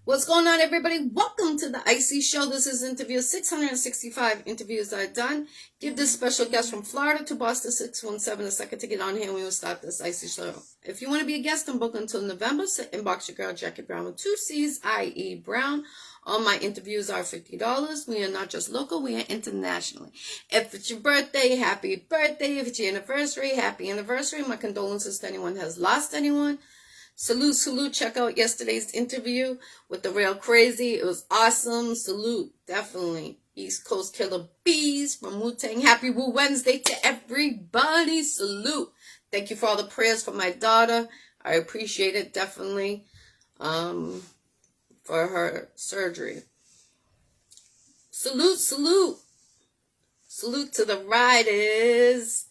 What's going on, everybody? Welcome to the Iccy Show. This is interview 665 interviews I've done. Give this special guest from Florida to Boston 617 a second to get on here and we will start this Iccy Show. If you want to be a guest and book until November, inbox your girl Jackie Brown with 2C's, I.E. Brown. All my interviews are $50. We are not just local, we are internationally. If it's your birthday, happy birthday. If it's your anniversary, happy anniversary. My condolences to anyone who has lost anyone. Salute. Check out yesterday's interview with the Real Crazy. It was awesome. Salute, definitely. East Coast Killer Bees from Wu-Tang. Happy Wu Wednesday to everybody. Salute. Thank you for all the prayers for my daughter. I appreciate it, definitely, for her surgery. Salute. Salute to the riders.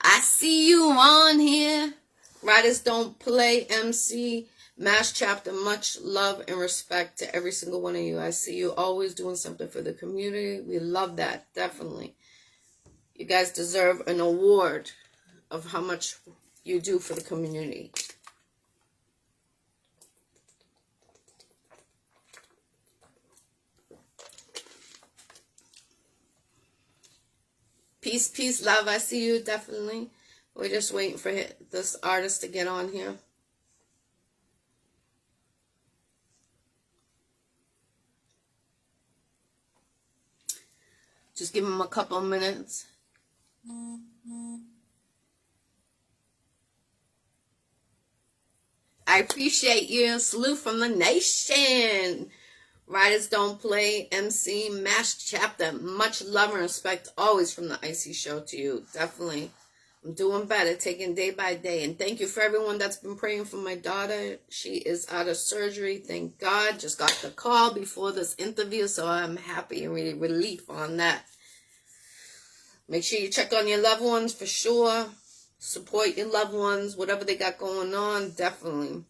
I see you on here. Riders Don't Play, MC, Mass Chapter, much love and respect to every single one of you. I see you always doing something for the community. We love that, definitely. You guys deserve an award of how much you do for the community. Peace, love. I see you, definitely. We're just waiting for this artist to get on here. Just give him a couple of minutes. I appreciate you. Salute from the nation. Riders Don't Play, MC, Mass Chapter. Much love and respect always from the Iccy Show to you. Definitely. I'm doing better, taking day by day. And thank you for everyone that's been praying for my daughter. She is out of surgery, thank God. Just got the call before this interview, so I'm happy and really relief on that. Make sure you check on your loved ones for sure. Support your loved ones, whatever they got going on, definitely.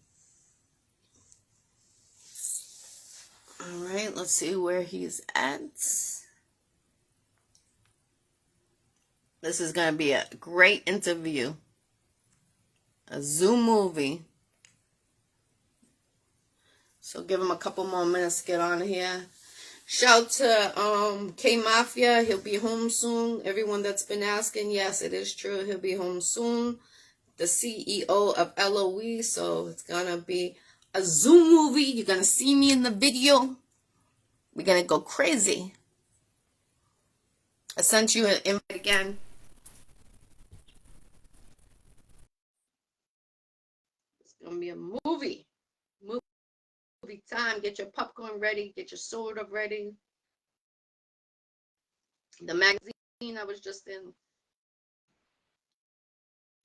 All right, let's see where he's at. This is going to be a great interview. A Zoom movie. So give him a couple more minutes to get on here. Shout to K Mafia. He'll be home soon. Everyone that's been asking, yes, it is true. He'll be home soon. The CEO of LOE. So it's going to be a Zoom movie. You're going to see me in the video. We're going to go crazy. I sent you an invite again. Gonna be a movie time. Get your popcorn ready, get your soda ready. The magazine I was just in.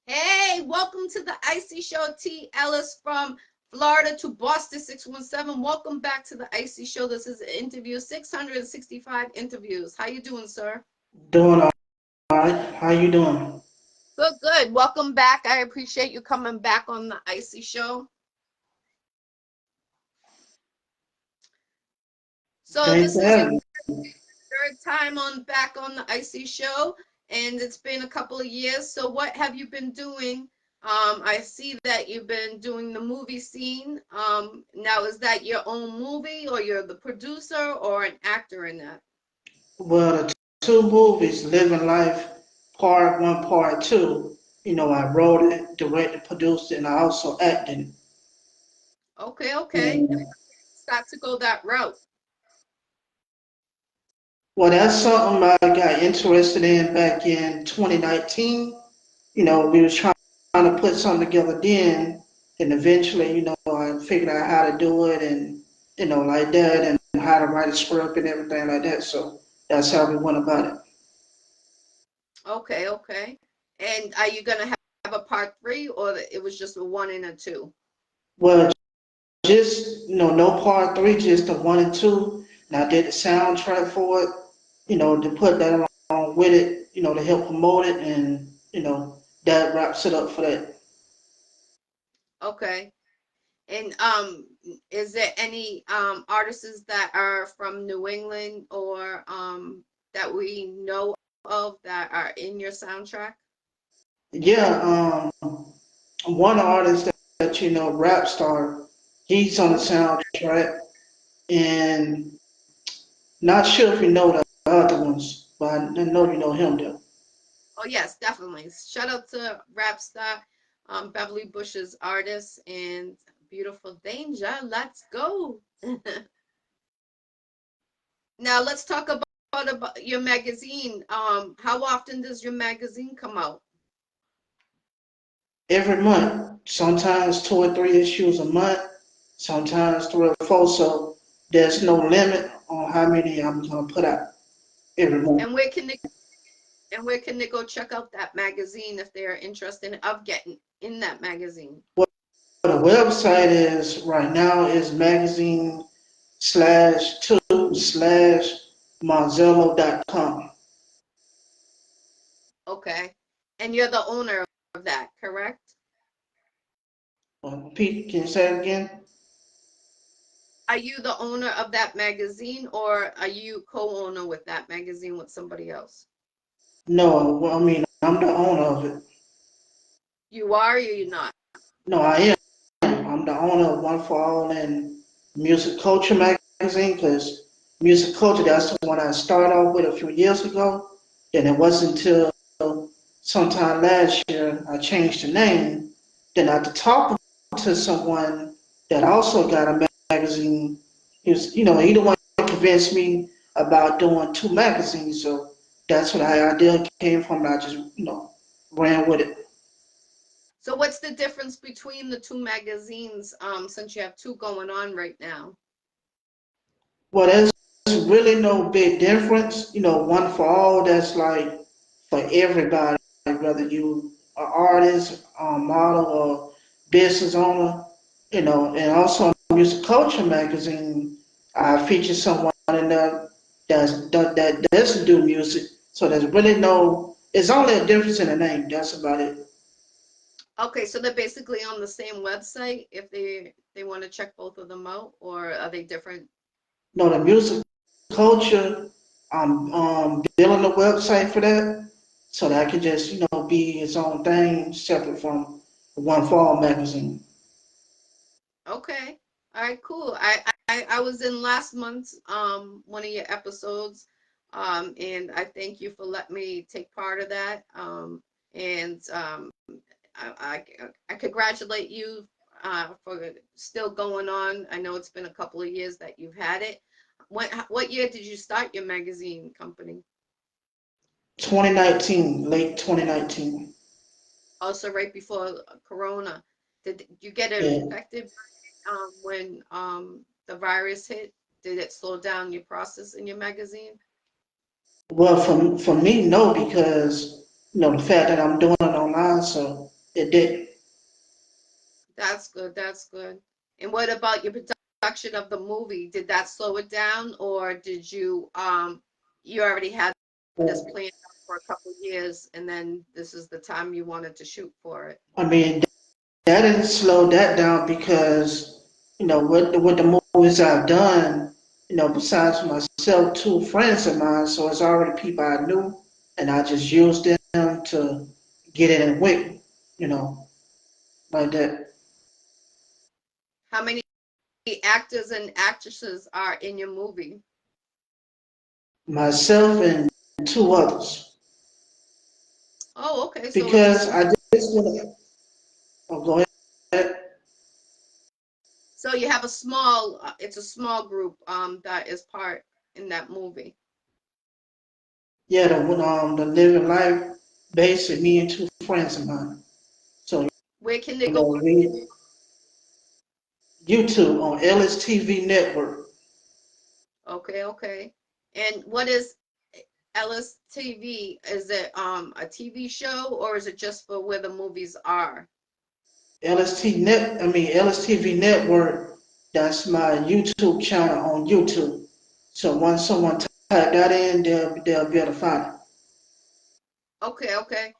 Hey, welcome to the Iccy Show. T.Elis from Florida to Boston 617. Welcome back to the Iccy Show. This is an interview 665 interviews. How you doing, sir? Doing all right. How you doing? Good. Welcome back. I appreciate you coming back on the Iccy Show. So Thanks this for is your having me. third time back on the Iccy Show, and it's been a couple of years. So what have you been doing? I see that you've been doing the movie scene. Now is that your own movie, or you're the producer or an actor in that? Well, the two movies, Living Life, Part 1, Part 2, I wrote it, directed, produced it, and I also acted. Okay. And, Start to go that route. well, that's something I got interested in back in 2019. We was trying to put something together then, and eventually, I figured out how to do it and, like that, and how to write a script and everything like that. So that's how we went about it. Okay. And are you gonna have a part 3, or it was just a 1 and a 2? Well, just, no part 3, just the 1 and 2. And I did the soundtrack for it, to put that along with it, to help promote it. And, that wraps it up for that. Okay. And is there any artists that are from New England or that we know of that are in your soundtrack? Yeah, one artist that, Rap Star, he's on the soundtrack. and not sure if you know the other ones, but I know you know him though. Oh yes, definitely. Shout out to rap star Beverly Bush's artist and Beautiful Danger. Let's go. Now let's talk about your magazine. How often does your magazine come out? Every month, sometimes 2 or 3 issues a month, sometimes 3 or 4. So there's no limit on how many I'm gonna put out every month. And where can they go check out that magazine if they're interested of getting in that magazine? What the website is right now is magazine/2/Monzello.com. Okay. And you're the owner of that, correct? Pete, can you say it again? Are you the owner of that magazine or are you co-owner with that magazine with somebody else? No, well, I mean, I'm the owner of it. You are or you're not? No, I am. I'm the owner of One for All and Music Culture magazine because Music Culture, that's the one I started off with a few years ago. Then it wasn't until sometime last year I changed the name. Then after talking to someone that also got a magazine, he the one who convinced me about doing 2 magazines. So that's where the idea came from. And I just, ran with it. So what's the difference between the two magazines, since you have two going on right now? Well, there's really no big difference. One for all, that's like for everybody, whether you are artist, model, or business owner. And also Music Culture magazine, I feature someone in there that doesn't do music. So there's really it's only a difference in the name. That's about it. Okay, so they're basically on the same website if they want to check both of them out, or are they different? No, the music culture, I'm building a website for that so that I can just, be its own thing separate from the One Fall magazine. Okay. All right, cool. I was in last month's one of your episodes, and I thank you for letting me take part of that. And I congratulate you for still going on. I know it's been a couple of years that you've had it. What year did you start your magazine company? 2019, late 2019. Also, right before Corona. Did you get Yeah. affected when the virus hit? Did it slow down your process in your magazine? Well, for me, no, because, the fact that I'm doing it online, so it did. That's good. That's good. And what about your production of the movie? Did that slow it down, or did you already had this planned out for a couple years, and then this is the time you wanted to shoot for it? I mean, that didn't slow that down because, with the movies I've done, besides myself, 2 friends of mine, so it's already people I knew, and I just used them to get it in with, you know, like that. How many actors and actresses are in your movie? Myself and 2 others. Oh, okay. So it's a Because small. I just want to, oh, go ahead. So you have a small. It's a small group that is part in that movie. Yeah, the living life, basically me and 2 friends of mine. So, Where can they go watch? we YouTube on Ellis TV Network. Okay, okay. And what is Ellis TV? Is it a TV show or is it just for where the movies are? Ellis TV Network, that's my YouTube channel on YouTube. So once someone type that in, they'll be able to find it. Okay, okay.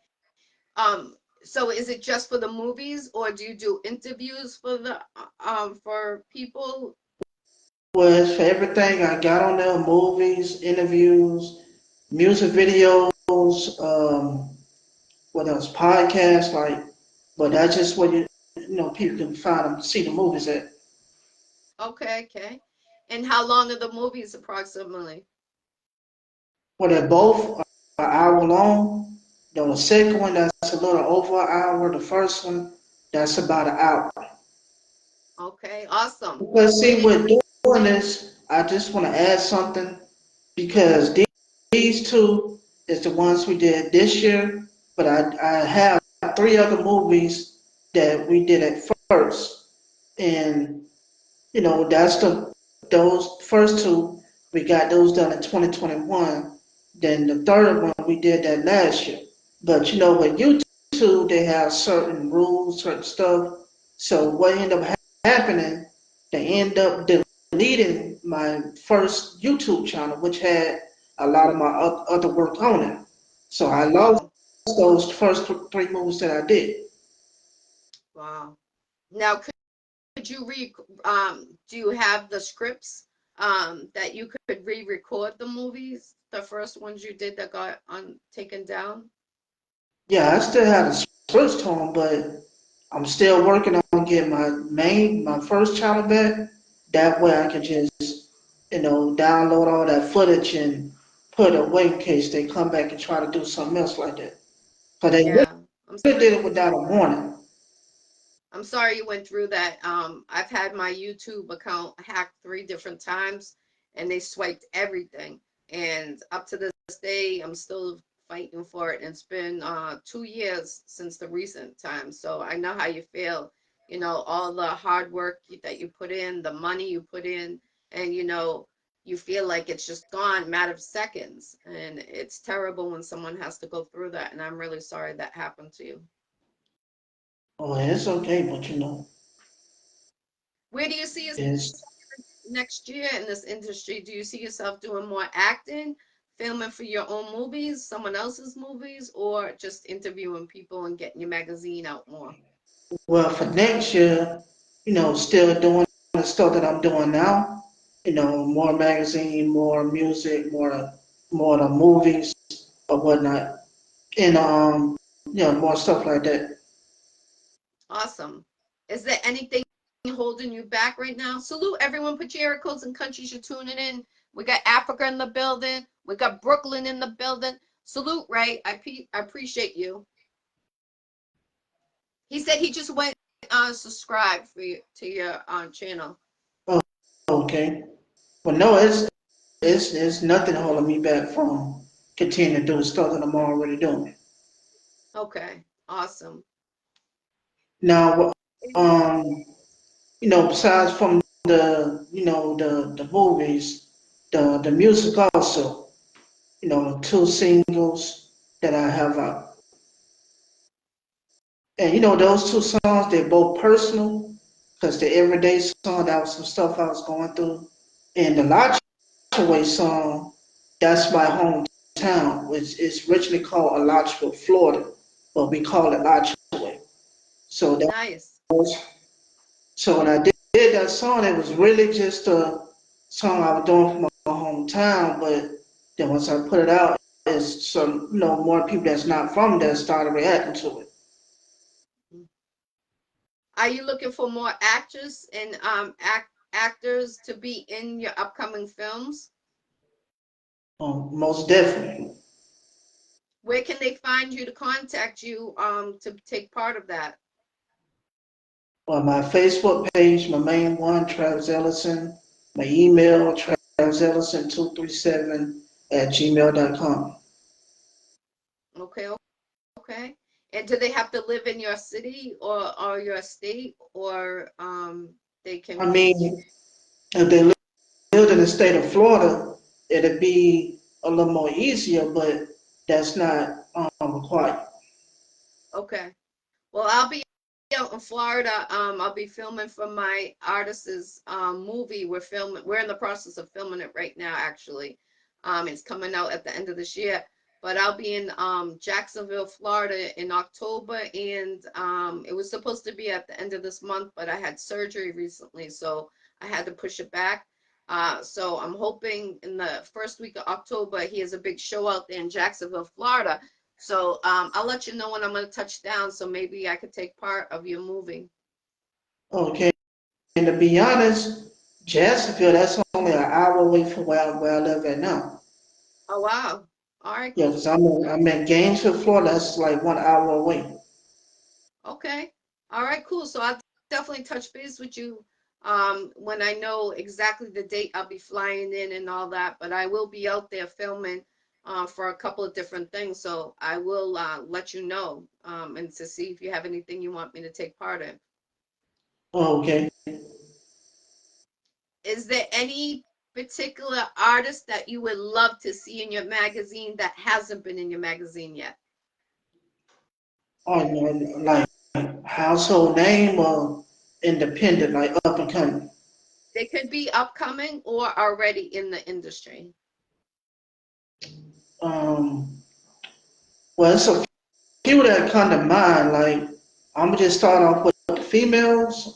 So is it just for the movies or do you do interviews for the for people? Well, it's for everything I got on there, movies, interviews, music videos, what else, podcasts, but that's just where people can find them, see the movies at. Okay, okay. And how long are the movies approximately? Well, they're both an hour long. The second one that's a little over an hour. The first one that's about an hour. Okay, awesome. Because Where see, did with doing this, I just want to add something because these two is the ones we did this year, but I have three other movies that we did at first, and that's those first two we got those done in 2021. Then the third one we did that last year. But with YouTube they have certain rules, certain stuff. So what ended up happening, they end up deleting my first YouTube channel, which had a lot of my other work on it. So I lost oh, those first three movies that I did. wow. Now could you do you have the scripts that you could re-record the movies, the first ones you did that got taken down? Yeah, I still have the scripts to them, but I'm still working on getting my first channel back. That way I can just, download all that footage and put it away in case they come back and try to do something else like that. But they really Yeah. did it without a warning. I'm sorry you went through that. I've had my YouTube account hacked 3 different times and they swiped everything. And up to this day, I'm still fighting for it. And it's been 2 years since the recent time. So I know how you feel. All the hard work that you put in, the money you put in, and you feel like it's just gone matter of seconds. And it's terrible when someone has to go through that. And I'm really sorry that happened to you. Oh, it's okay, but Where do you see yourself it's next year in this industry? Do you see yourself doing more acting, filming for your own movies, someone else's movies, or just interviewing people and getting your magazine out more? well for next year, still doing the stuff that I'm doing now. More magazine, more music, more the movies or whatnot, and more stuff like that. Awesome. Is there anything holding you back right now? Salute everyone. Put your area codes and countries you're tuning in. We got Africa in the building. We got Brooklyn in the building. Salute, Ray. I appreciate you. He said he just went subscribe to your channel. Oh, okay. Well, no, it's nothing holding me back from continuing to do the stuff that I'm already doing. Okay, awesome. Now, besides from the movies, the music also, two singles that I have out. And those two songs, they're both personal, because the everyday song, that was some stuff I was going through. And the Alachua song, that's my hometown, which is originally called Alachua, Florida, but we call it Alachua. So that Nice. was, so when I did that song, it was really just a song I was doing for my hometown, but then once I put it out, it's some, more people that's not from there started reacting to it. Are you looking for more actors and actors to be in your upcoming films? Most definitely. Where can they find you to contact you to take part of that? Well, my Facebook page, my main one, Travis Ellison. My email, travisellison237 at gmail.com. Okay, okay. And do they have to live in your city or your state or they I can mean, if they lived in the state of Florida, it'd be a little more easier, but that's not required. okay. Well, I'll be out in Florida. I'll be filming for my artist's movie. We're in the process of filming it right now, actually. It's coming out at the end of this year. But I'll be in Jacksonville, Florida in October, and it was supposed to be at the end of this month, but I had surgery recently, so I had to push it back. So I'm hoping in the first week of October, he has a big show out there in Jacksonville, Florida. So I'll let you know when I'm going to touch down, so maybe I could take part of your movie. Okay, and to be honest, Jacksonville, that's only an hour away from where I live at now. Oh wow. All right, Yeah, cool. because I'm in Gainesville, Florida. That's like 1 hour away. Okay. All right, cool. So I'll definitely touch base with you when I know exactly the date I'll be flying in and all that, but I will be out there filming for a couple of different things. So I will let you know and to see if you have anything you want me to take part in. Oh, okay. Is there any particular artist that you would love to see in your magazine that hasn't been in your magazine yet? Oh, no, like household name or independent, like up and coming. They could be upcoming or already in the industry. Um, well, it's a few that come to mind. Like I'm gonna just start off with the females.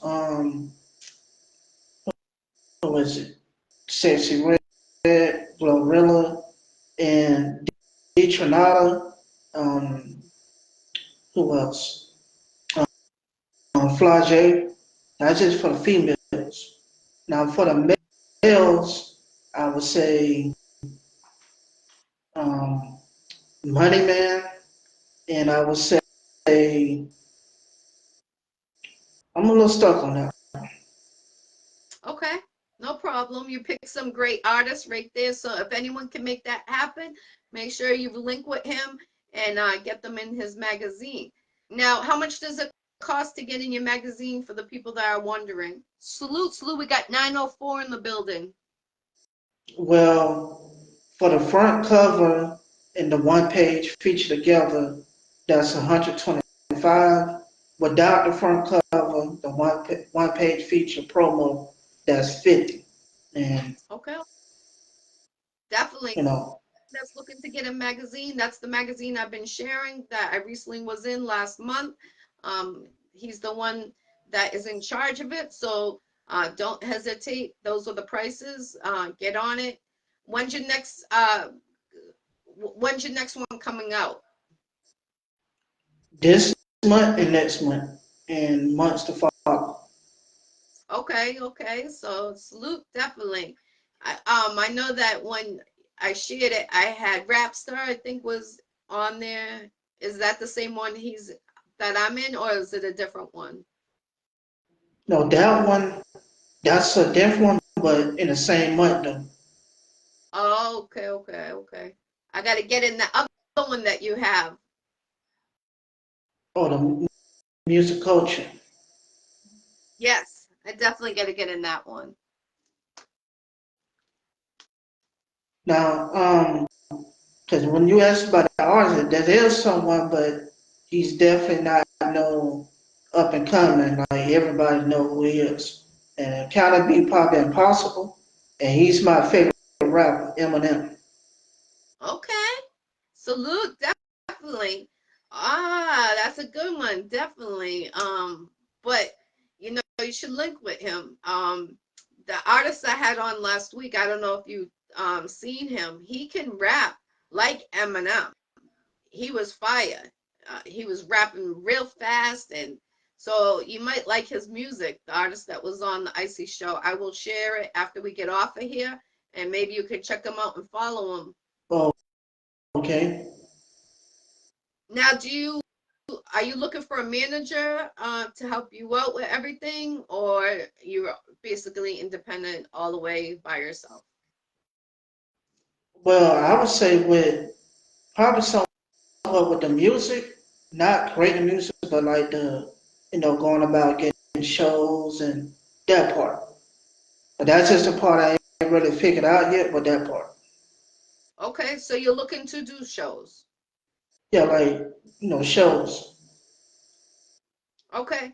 Who is it? Sexy Red, Glorilla, and Tronada. Um, who else? Flage. That's just for the females. Now for the males, I would say um, Money Man, and I would say I'm a little stuck on that. Okay, no problem. You pick some great artists right there. So if anyone can make that happen, make sure you link with him and get them in his magazine. Now, how much does it cost to get in your magazine for the people that are wondering? Salute, salute. We got 904 in the building. Well, for the front cover and the one page feature together, that's 125. Without the front cover, the one page feature promo, that's 50. And Okay, definitely. you know, That's looking to get a magazine. That's the magazine I've been sharing that I recently was in last month. He's the one that is in charge of it. So don't hesitate. Those are the prices. Get on it. When's your next when's your next one coming out? this month and next month and months to follow. Okay, okay. So salute definitely. I know that when I shared it, I had Rapstar, I think was on there. Is that the same one he's that I'm in, or is it a different one? No, that one, that's a different one, but in the same month though. Oh, okay, okay, okay. I got to get in the other one that you have. Oh, the music culture. Yes, I definitely got to get in that one. Now, because when you ask about the artist, there is someone, but he's definitely not no up and coming. Like everybody know who he is, and it kind of be probably impossible. And he's my favorite rapper, Eminem. Okay. Salute, definitely. That's a good one, definitely. But you should link with him. The artist I had on last week, I don't know if you seen him. He can rap like Eminem. He was fire. He was rapping real fast, and so you might like his music. The artist that was on the Iccy Show, I will share it after we get off of here, and maybe you can check him out and follow him. Oh, okay. Now, are you looking for a manager to help you out with everything, or you're basically independent all the way by yourself? Well, I would say with probably somewhat with the music, not creating music, but like going about getting shows and that part. But that's just the part I ain't really figured out yet, but that part. Okay, so you're looking to do shows. Yeah, like, shows. Okay,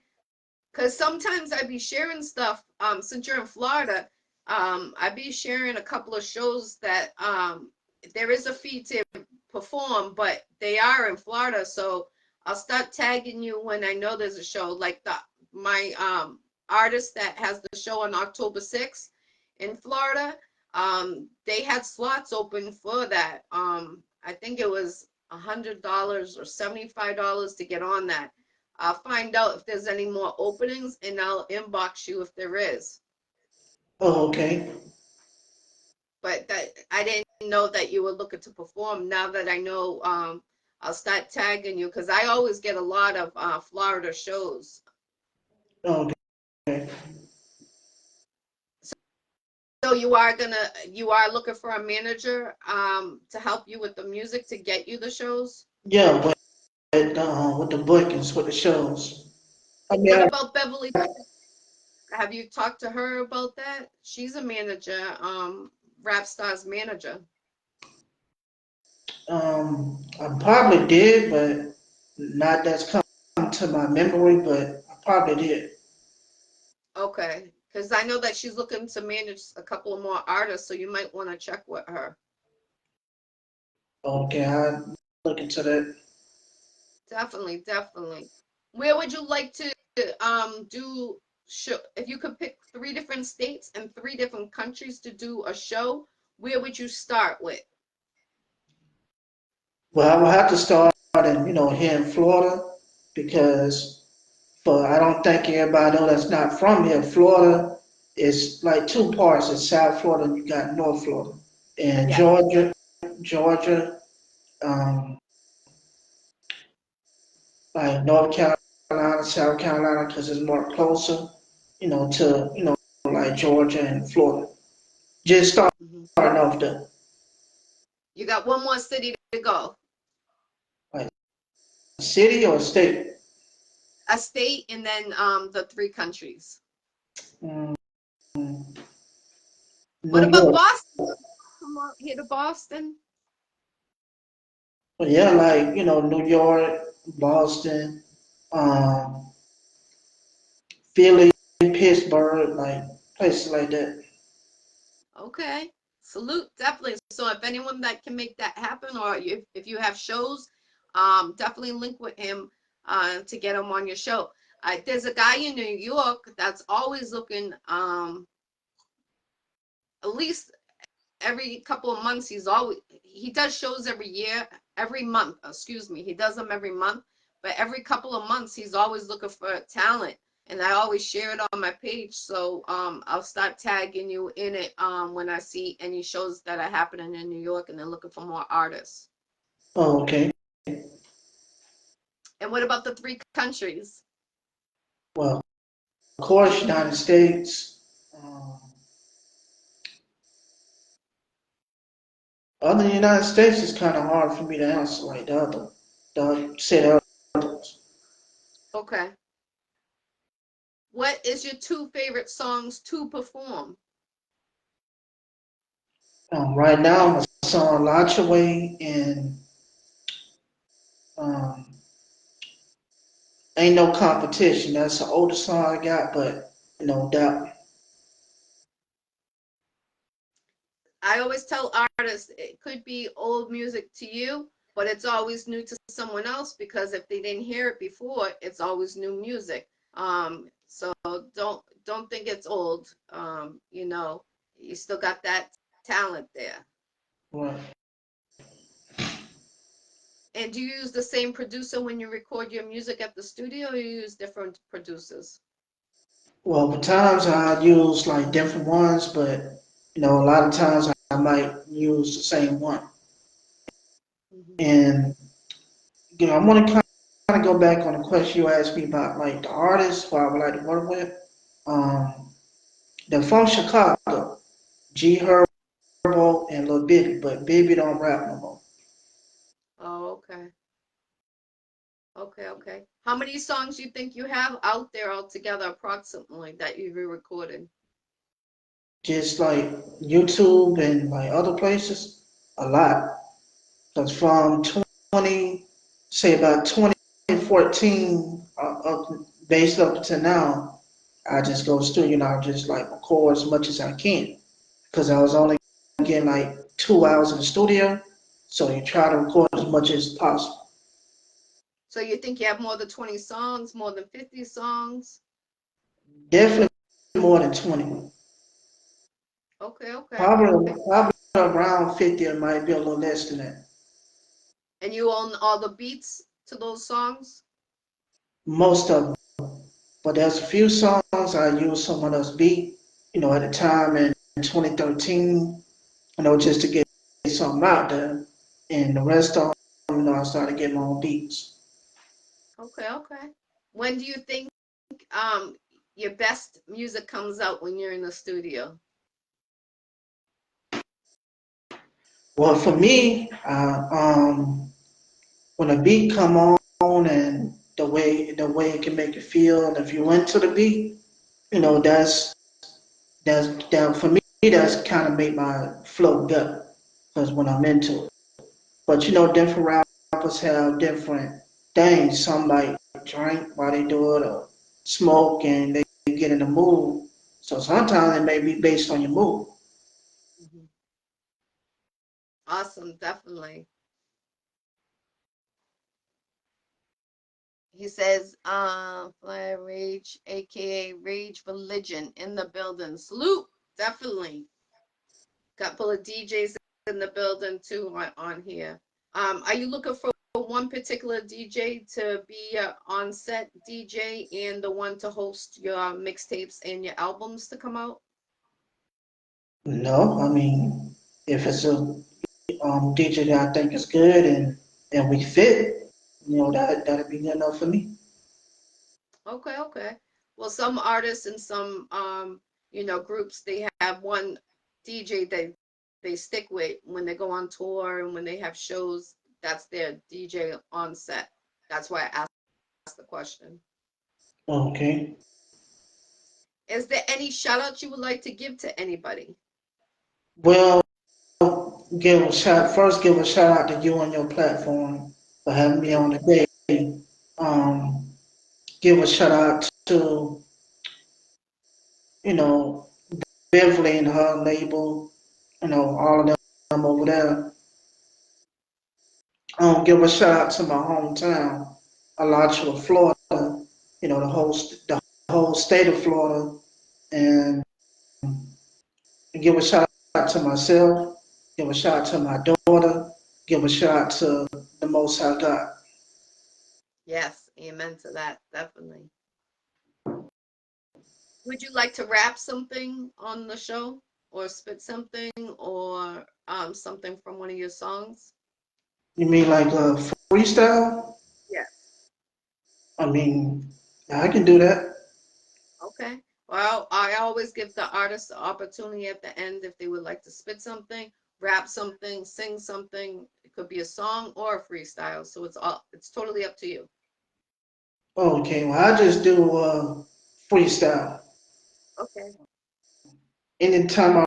because sometimes I be sharing stuff. Since you're in Florida, I be sharing a couple of shows that there is a fee to perform, but they are in Florida, so I'll start tagging you when I know there's a show. Like my artist that has the show on October 6th in Florida, they had slots open for that. I think it was $100 or $75 to get on that. I'll find out if there's any more openings and I'll inbox you if there is. Oh, okay. But that I didn't know that you were looking to perform. Now that I know, I'll start tagging you because I always get a lot of Florida shows. Okay. So you are looking for a manager to help you with the music to get you the shows. Yeah, with the bookings, with the shows. I mean, What about Beverly? Have you talked to her about that? She's a manager, Rap Stars manager. I probably did, but not that's come to my memory, but I probably did. Okay, because I know that she's looking to manage a couple of more artists, so you might want to check with her. Okay, I look into that. Definitely, definitely. Where would you like to do show? If you could pick three different states and three different countries to do a show, where would you start with? Well, I will have to start in, here in Florida because for I don't think everybody know that's not from here. Florida is like two parts. It's South Florida and you got North Florida. And Yes. Georgia, um, like North Carolina, South Carolina, because it's more closer, to, like Georgia and Florida. Just Mhm. starting off the, You got one more city to go. like, city or state. A state and then the three countries. Mm, What New about York. Boston? Come on here to Boston. But yeah, like, New York, Boston, um, Philly, Pittsburgh, like places like that. Okay. Salute, definitely. So if anyone that can make that happen, or if you have shows, definitely link with him to get him on your show. There's a guy in New York that's always looking, at least every couple of months, he does shows every month, excuse me. He does them every month, but every couple of months he's always looking for talent. And I always share it on my page, so I'll start tagging you in it when I see any shows that are happening in New York and they're looking for more artists. Oh, okay. And what about the three countries? Well, of course, United States. Um, Other than the United States, it's kind of hard for me to answer like said others. Okay. What is your two favorite songs to perform? Right now, my song Launch Away and um, Ain't No Competition. That's an older song I got, but that I always tell artists it could be old music to you, but it's always new to someone else because if they didn't hear it before, it's always new music. So don't think it's old. You still got that talent there. right. And do you use the same producer when you record your music at the studio, or you use different producers? Well, for times I use like different ones, but a lot of times I might use the same one. Mhm. And I want to kind of go back on the question you asked me about like the artists who I would like to work with. Um, they're from Chicago, G Herbo and Lil Bibby, but Bibby don't rap no more. Oh, okay. Okay, okay. How many songs you think you have out there altogether approximately that you've recorded? Just like YouTube and like other places, a lot. Because from 20, say about 2014, based up to now, I just go studio and I just like record as much as I can. Because I was only getting like 2 hours in the studio, so you try to record as much as possible. So you think you have more than 20 songs, more than 50 songs? Definitely more than 20. Okay, okay. Probably around 50, it might be a little less than that. And you own all the beats to those songs? Most of them. But there's a few songs I use someone else's beat. at the time in 2013, just to get something out there. And the rest of them, I started getting my own beats. Okay, okay. When do you think um your best music comes out when you're in the studio? Well, for me, when a beat come on and the way it can make you feel, and if you into the beat, that for me that's kind of make my flow better because when I'm into it. But different rappers have different things. Some like drink while they do it, or smoke, and they get in the mood. So sometimes it may be based on your mood. Mhm. Awesome, definitely. He says, Flare Rage, aka Rage Religion in the building. Salute, definitely. Got full of DJs in the building too on here. Are you looking for one particular DJ to be your on-set DJ and the one to host your mixtapes and your albums to come out? No, I mean, if it's a DJ that I think is good and we fit, that'd be good enough for me. Okay, okay. Well, some artists and some groups they have one DJ they stick with when they go on tour and when they have shows, that's their DJ on set. That's why I asked the question. Okay. Is there any shout out you would like to give to anybody? Well, give a shout out to you and your platform for having me Thank on you. the day. Um, give a shout out to you know Beverly and her label, all of them over there. Give a shout out to my hometown, Alachua, Florida. The whole state of Florida, and give a shout out to myself. Give a shout out to my daughter. Give a shout out to the Most High God. Yes, amen to that, definitely. Would you like to rap something on the show or spit something or something from one of your songs? You mean like freestyle? Yes. I mean, I can do that. Okay. Well, I always give the artist the opportunity at the end if they would like to spit something, rap something, sing something. It could be a song or a freestyle. So it's totally up to you. Okay, well, I just do freestyle. Okay. Anytime I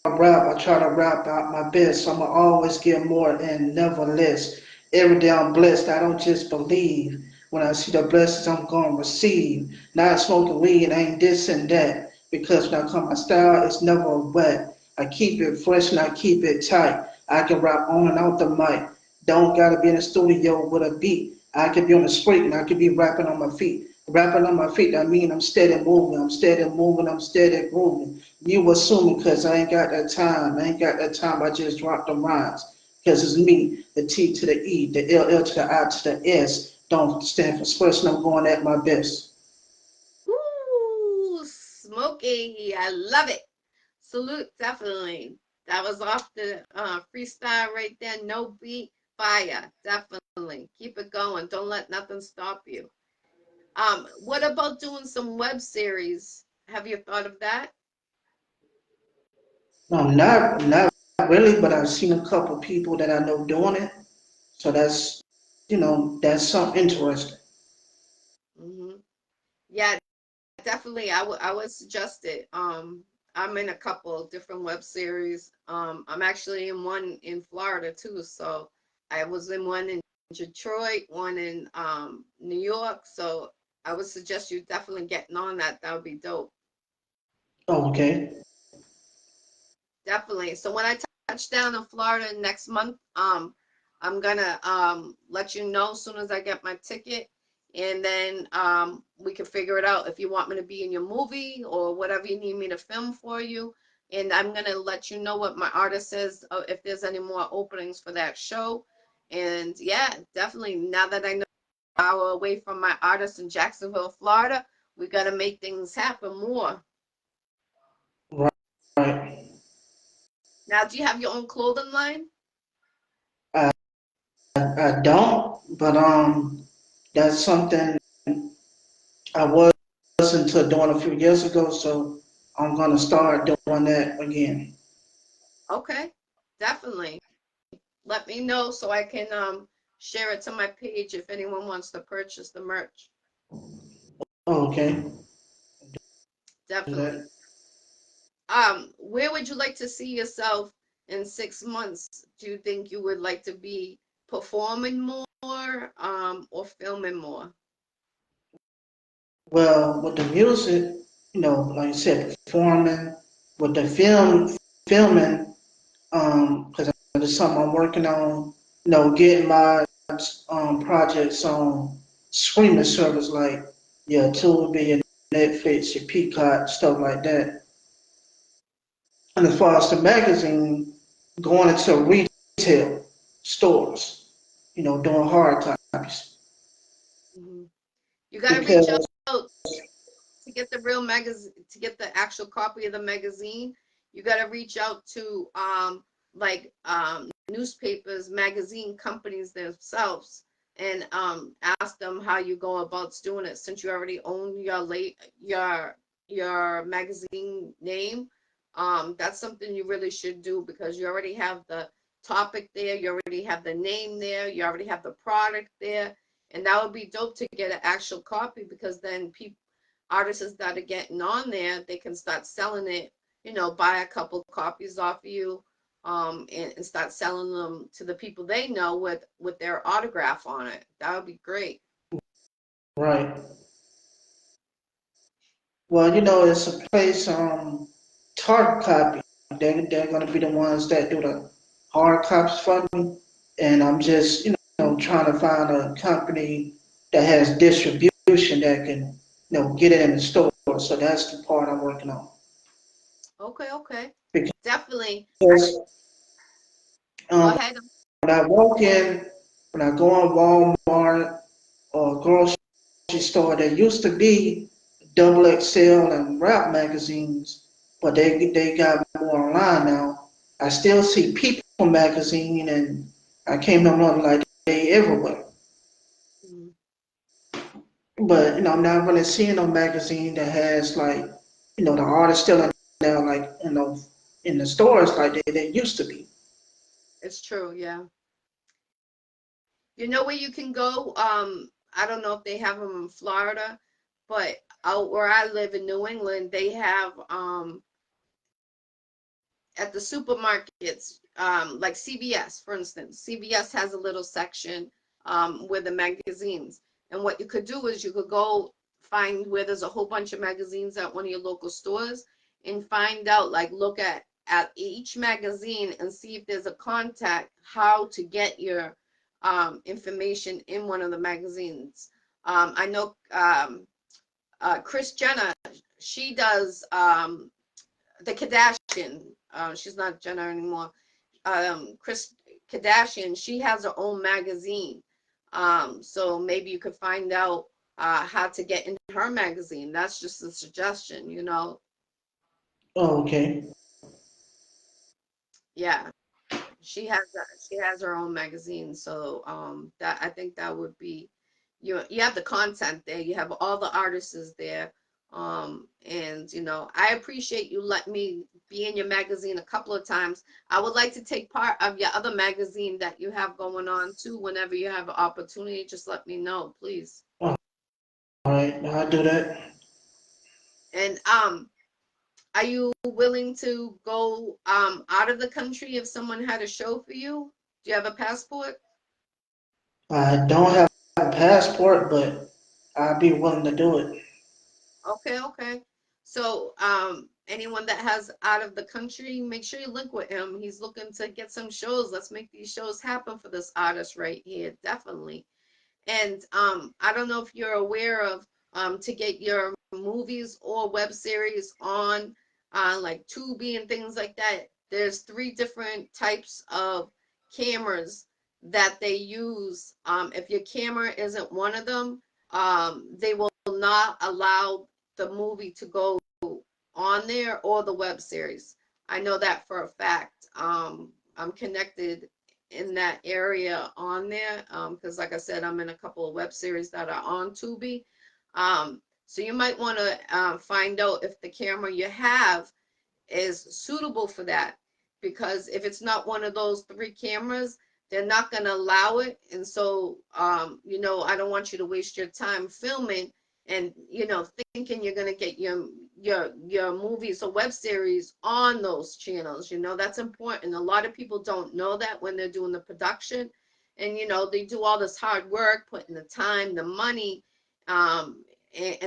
rap, I try to rap out my best. So I'ma always get more and never less. Every day I'm blessed. I don't just believe. When I see the blessings, I'm gonna receive. Not smoking weed, ain't this and that. Because when I come my style, it's never wet. I keep it fresh and I keep it tight. I can rap on and out the mic. Don't gotta be in the studio with a beat. I could be on the street and I could be rapping on my feet. Rapping on my feet, I mean I'm steady moving, I'm steady moving, I'm steady grooving. You assuming because I ain't got that time. I ain't got that time. I just dropped the rhymes. Because it's me, the T to the E, the LL to the I to the S. Don't stand for expression. I'm going at my best. Ooh, smoky. I love it. Salute, definitely. That was off the freestyle right there. No beat, fire. Definitely. Keep it going. Don't let nothing stop you. What about doing some web series? Have you thought of that? No, not really, but I've seen a couple people that I know doing it. So that's something interesting. Hmm. Yeah, definitely. I would suggest it. I'm in a couple of different web series. I'm actually in one in Florida too. So I was in one in Detroit, one in New York. So I would suggest you definitely getting on that. That would be dope. Oh, okay. Definitely. So when I touch down in Florida next month, I'm gonna let you know as soon as I get my ticket, and then we can figure it out if you want me to be in your movie or whatever you need me to film for you. And I'm gonna let you know what my artist says if there's any more openings for that show. And yeah, definitely. Now that I know an hour away from my artist in Jacksonville, Florida, we gotta make things happen more. Now, do you have your own clothing line? I, I don't, but that's something I was into doing a few years ago, so I'm gonna start doing that again. Okay, definitely. Let me know so I can share it to my page if anyone wants to purchase the merch. Okay, do Definitely. that. Where would you like to see yourself in 6 months? Do you think you would like to be performing more, or filming more? Well, with the music, like you said, performing, with the filming, because it's something I'm working on, getting my projects on streaming service like your Tubi, your Netflix, your Peacock, stuff like that. And as far as the magazine, going into retail stores, doing hard copies. Mhm. You got to reach Because, out to get the real magazine, to get the actual copy of the magazine. You got to reach out to like newspapers, magazine companies themselves, and ask them how you go about doing it. Since you already own your magazine name, that's something you really should do because you already have the topic there, you already have the name there, you already have the product there, and that would be dope to get an actual copy because then people, artists that are getting on there, they can start selling it, buy a couple copies off of you, and start selling them to the people they know with their autograph on it. That would be great. right. Well, it's a place, Target Copy. They're going to be the ones that do the hard copies for me. And I'm just, trying to find a company that has distribution that can, get it in the store. So that's the part I'm working on. Okay, okay. Definitely. I Because go um, ahead. when I walk in, when I go in Walmart or grocery store, there used to be double XL and rap magazines, but they got more online now. I still see People magazine, and I came to know like they everywhere. Mhm. But I'm not really seeing a magazine that has like the artist still in there like in the stores like they used to be. It's true, yeah. You know where you can go? I don't know if they have them in Florida, but out where I live in New England, they have at the supermarkets, like CVS, for instance. CVS has a little section with the magazines. And what you could do is you could go find where there's a whole bunch of magazines at one of your local stores and find out, like, look at each magazine and see if there's a contact, how to get your information in one of the magazines. I know Chris Jenner, she does the Kardashian. She's not Jenner anymore. Chris Kardashian. She has her own magazine. So maybe you could find out how to get in her magazine. That's just a suggestion. Oh, okay. Yeah, she has her own magazine. So that I think that would be you have the content there. You have all the artists there. And I appreciate you letting me be in your magazine a couple of times. I would like to take part of your other magazine that you have going on too. Whenever you have an opportunity, just let me know, please. All right, I'll do that. And are you willing to go out of the country if someone had a show for you? Do you have a passport? I don't have a passport, but I'd be willing to do it. Okay, okay. So, anyone that has out of the country, make sure you link with him. He's looking to get some shows. Let's make these shows happen for this artist right here. Definitely. And I don't know if you're aware of to get your movies or web series on like Tubi and things like that. There's three different types of cameras that they use. If your camera isn't one of them, they will not allow the movie to go on there or the web series. I know that for a fact. I'm connected in that area on there because, like I said, I'm in a couple of web series that are on Tubi. So you might want to find out if the camera you have is suitable for that. Because if it's not one of those three cameras, they're not going to allow it. And so, I don't want you to waste your time filming and, thinking you're going to get your movies or web series on those channels. That's important. A lot of people don't know that when they're doing the production. And, they do all this hard work, putting the time, the money, and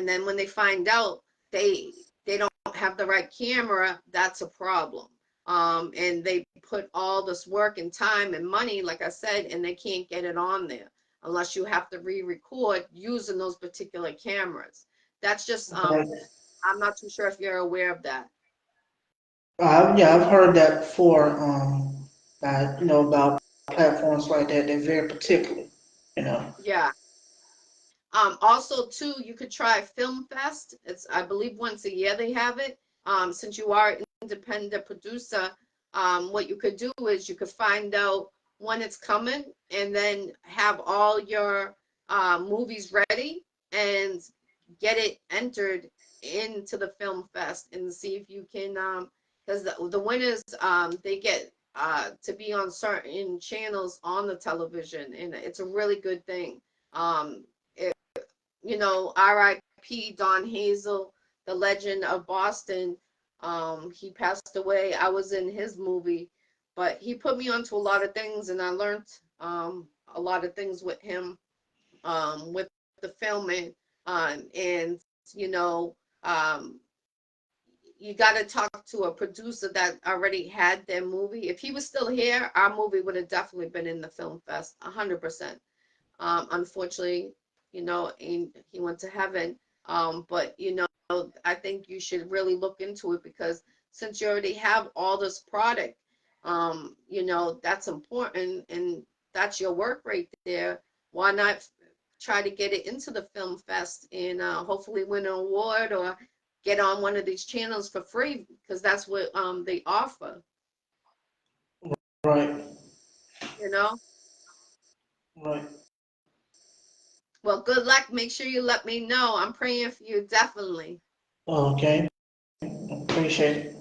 then when they find out, they don't have the right camera, that's a problem. And they put all this work and time and money, like I said, and they can't get it on there unless you have to re-record using those particular cameras. That's just, Right. I'm not too sure if you're aware of that. Yeah, I've heard that before. About platforms like that. They're very particular. You know. Yeah. Also, too, you could try Film Fest. It's, I believe, once a year they have it. Since you are an independent producer, what you could do is you could find out when it's coming and then have all your movies ready and get it entered into the Film Fest and see if you can, because the winners, they get to be on certain channels on the television, and it's a really good thing. Um, R.I.P. Don Hazel, the legend of Boston. He passed away. I was in his movie, but he put me onto a lot of things, and I learned a lot of things with him, with the filming, and you know, um, you got to talk to a producer that already had their movie. If he was still here, our movie would have definitely been in the film fest, 100%. Unfortunately, he went to heaven. But I think you should really look into it because since you already have all this product, that's important and that's your work right there. Why not try to get it into the film fest and hopefully win an award or get on one of these channels for free because that's what they offer, Right. you know? Right. Well, good luck. Make sure you let me know. I'm praying for you, definitely. Okay. Appreciate it.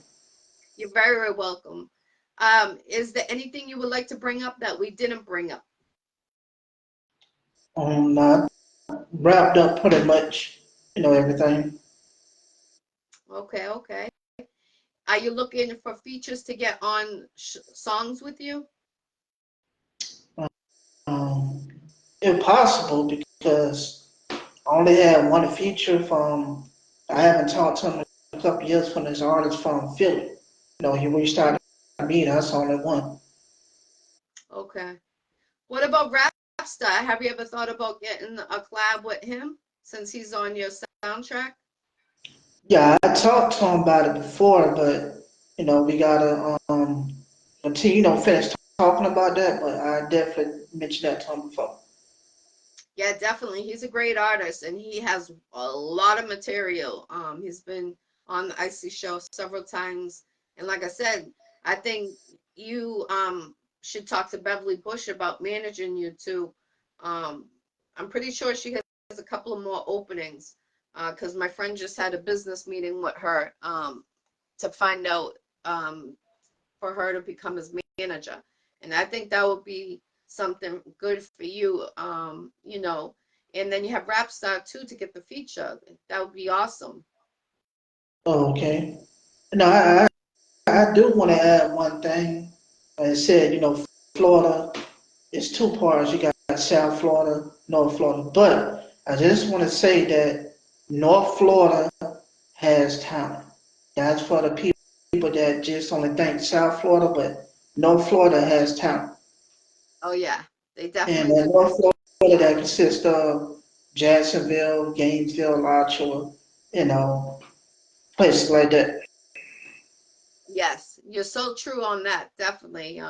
You're very welcome. Is there anything you would like to bring up that we didn't bring up? I wrapped up pretty much. Everything. Okay, okay. Are you looking for features to get on songs with you? Um, Impossible because I only had one feature from. I haven't talked to him in a couple of years from this artist from Philly. He reached out to me. That's the only one. Okay. What about Rapstar? Have you ever thought about getting a collab with him since he's on your soundtrack? Yeah, I talked to him about it before, but we gotta continue, finish talking about that. But I definitely mentioned that to him before. Yeah, definitely. He's a great artist and he has a lot of material. He's been on the Iccy Show several times. And like I said, I think you should talk to Beverly Bush about managing you too. Um, I'm pretty sure she has a couple of more openings because my friend just had a business meeting with her to find out for her to become his manager. And I think that would be something good for you, And then you have Rapstar too to get the feature. That would be awesome. Oh, okay. No, I do want to add one thing. Like I said, Florida is two parts. You got South Florida, North Florida. But I just want to say that North Florida has talent. That's for the people that just only think South Florida, but North Florida has talent. Oh yeah, they And definitely do. North Florida that consists of Jacksonville, Gainesville, Alachua, you know, places like that. Yes, you're so true on that. Definitely.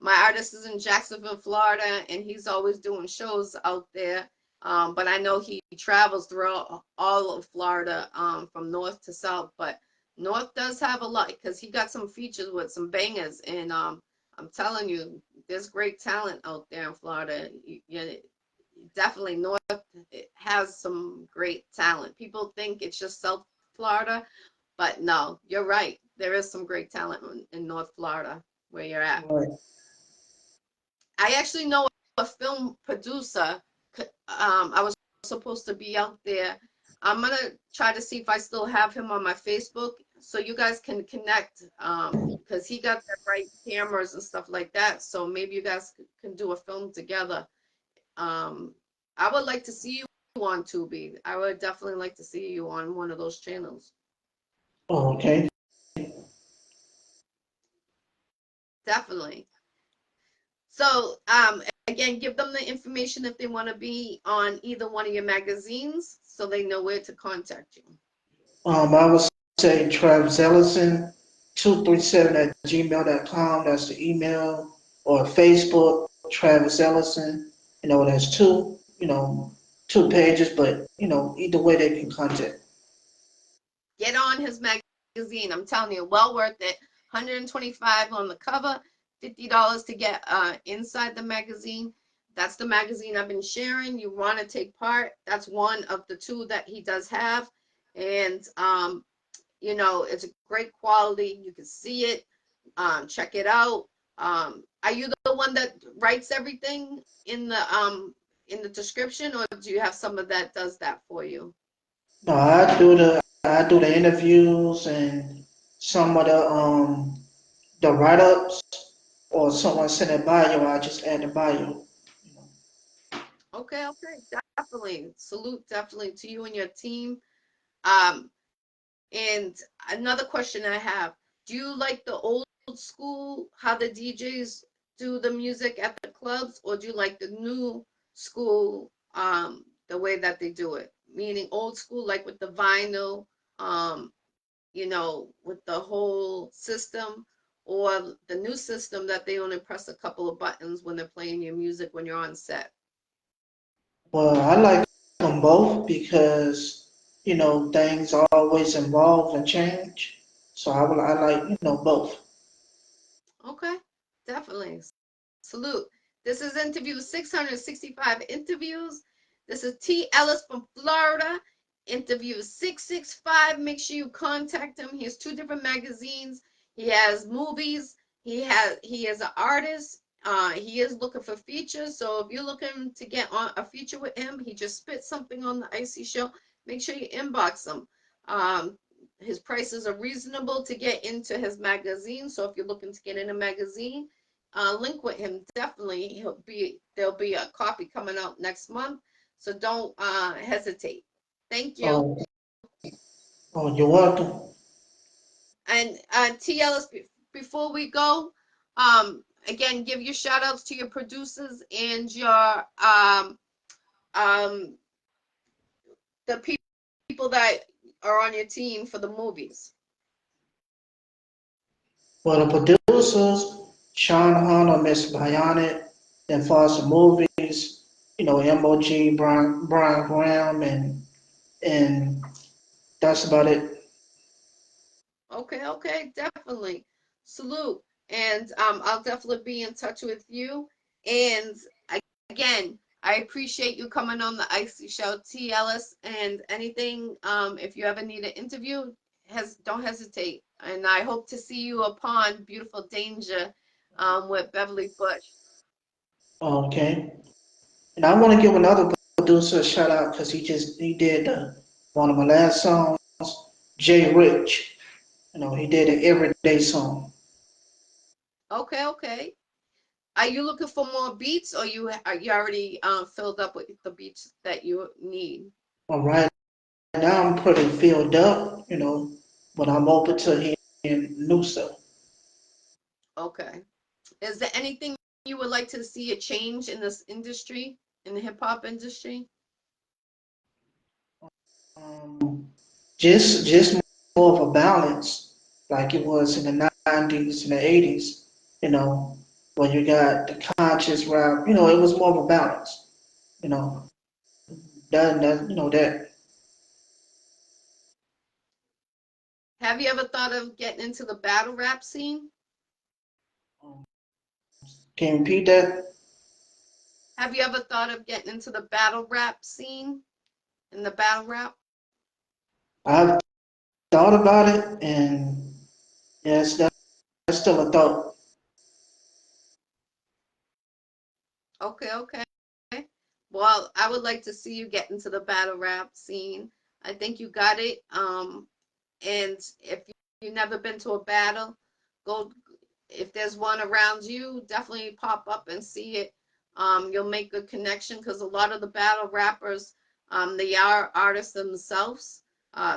My artist is in Jacksonville, Florida, and he's always doing shows out there. But I know he travels throughout all of Florida, from north to south. But North does have a lot because he got some features with some bangers, and I'm telling you, there's great talent out there in Florida. Definitely North has some great talent. People think it's just South Florida, but no, you're right. There is some great talent in North Florida where you're at. Right. I actually know a film producer. I was supposed to be out there. I'm gonna try to see if I still have him on my Facebook so you guys can connect. Because he got the right cameras and stuff like that. So maybe you guys can do a film together. Um, I would like to see you on Tubi. I would definitely like to see you on one of those channels. Okay. Definitely. So, again, give them the information if they want to be on either one of your magazines so they know where to contact you. I would say Travis Ellison 237 at gmail.com. That's the email. Or Facebook, Travis Ellison. There's two pages, but either way they can contact. Get on his magazine. I'm telling you, well worth it. 125 on the cover, $50 to get inside the magazine. That's the magazine I've been sharing. You want to take part. That's one of the two that he does have. And it's a great quality. You can see it. Check it out. Are you the one that writes everything in the description, or do you have someone that does that for you? No, I do the interviews and some of the write ups or someone send a bio, I just add the bio. Okay, okay, definitely. Salute definitely to you and your team. Um, and another question I have, do you like the old school, how the DJs do the music at the clubs, or do you like the new school, the way that they do it? Meaning old school, like with the vinyl, um, with the whole system, or the new system that they only press a couple of buttons when they're playing your music when you're on set. Well, I like them both because things always evolve and change. So I like both. Okay, definitely. Salute. This is interview 665 interviews. This is T.Elis from Florida. Interview 665. Make sure you contact him. He has two different magazines. He has movies. He is an artist. He is looking for features. So if you're looking to get on a feature with him, he just spit something on the Iccy Show. Make sure you inbox him. His prices are reasonable to get into his magazine. So if you're looking to get in a magazine, link with him. Definitely, there'll be a copy coming out next month. So don't hesitate. Thank you. Oh, oh, you're welcome. And T.Elis, before we go, again, give your shout outs to your producers and your um the people that are on your team for the movies. Well, the producers, Sean Hunter, Miss Bionic, then Foster Movies, MOG, Brian Graham, and that's about it. Okay, okay, definitely. Salute. And I'll definitely be in touch with you. And again, I appreciate you coming on the Iccy Show, T.Elis. And anything, if you ever need an interview, don't hesitate. And I hope to see you upon Beautiful Danger with Beverly Bush. Okay. And I want to give another producer a shout out because he did one of my last songs, Jay Rich. He did an everyday song. Okay, okay. Are you looking for more beats, or you already filled up with the beats that you need? Well, right now I'm pretty filled up, but I'm open to hearing new stuff. Okay. Is there anything you would like to see a change in this industry, in the hip hop industry? Um, just more of a balance, like it was in the '90s and the '80s, when you got the conscious rap. It was more of a balance. You know that. Have you ever thought of getting into the battle rap scene? Can you repeat that? Have you ever thought of getting into the battle rap scene in the battle rap? I've thought about it, and yes, that's still a thought. Okay, okay. Well, I would like to see you get into the battle rap scene. I think you got it. And if you've never been to a battle, go. If there's one around you, definitely pop up and see it. You'll make good connection because a lot of the battle rappers, they are artists themselves.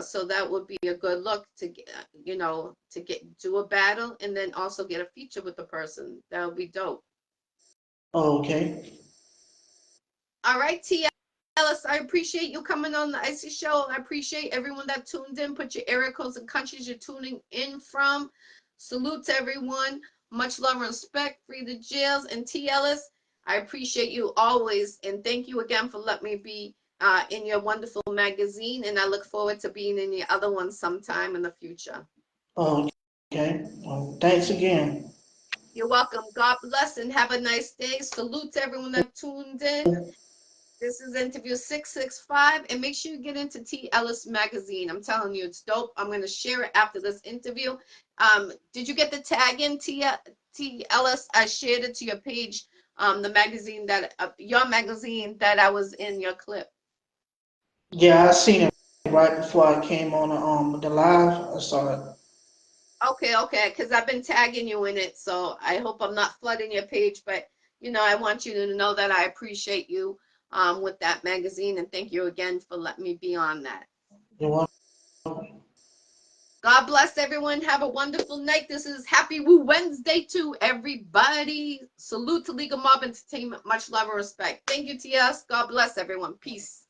So that would be a good look to get, to get do a battle and then also get a feature with the person. That would be dope. Oh, okay. All right, T.Elis, I appreciate you coming on the Iccy Show. I appreciate everyone that tuned in. Put your area codes and countries you're tuning in from. Salute to everyone. Much love and respect. Free the jails and T.Elis. I appreciate you always, and thank you again for letting me be in your wonderful magazine. And I look forward to being in the other one sometime in the future. Oh, okay. Thanks again. You're welcome. God bless and have a nice day. Salute to everyone that tuned in. This is interview 665, and make sure you get into T.Elis magazine. I'm telling you, it's dope. I'm going to share it after this interview. Did you get the tag in T.Elis? I shared it to your page, the magazine that your magazine that I was in your clip. Yeah, I seen it right before I came on the live. I saw it. Okay, because I've been tagging you in it, so I hope I'm not flooding your page, but I want you to know that I appreciate you with that magazine, and thank you again for letting me be on that. You're God bless everyone. Have a wonderful night. This is Happy Woo Wednesday to everybody. Salute to Legal Mob Entertainment. Much love and respect. Thank you, TS. God bless everyone. Peace.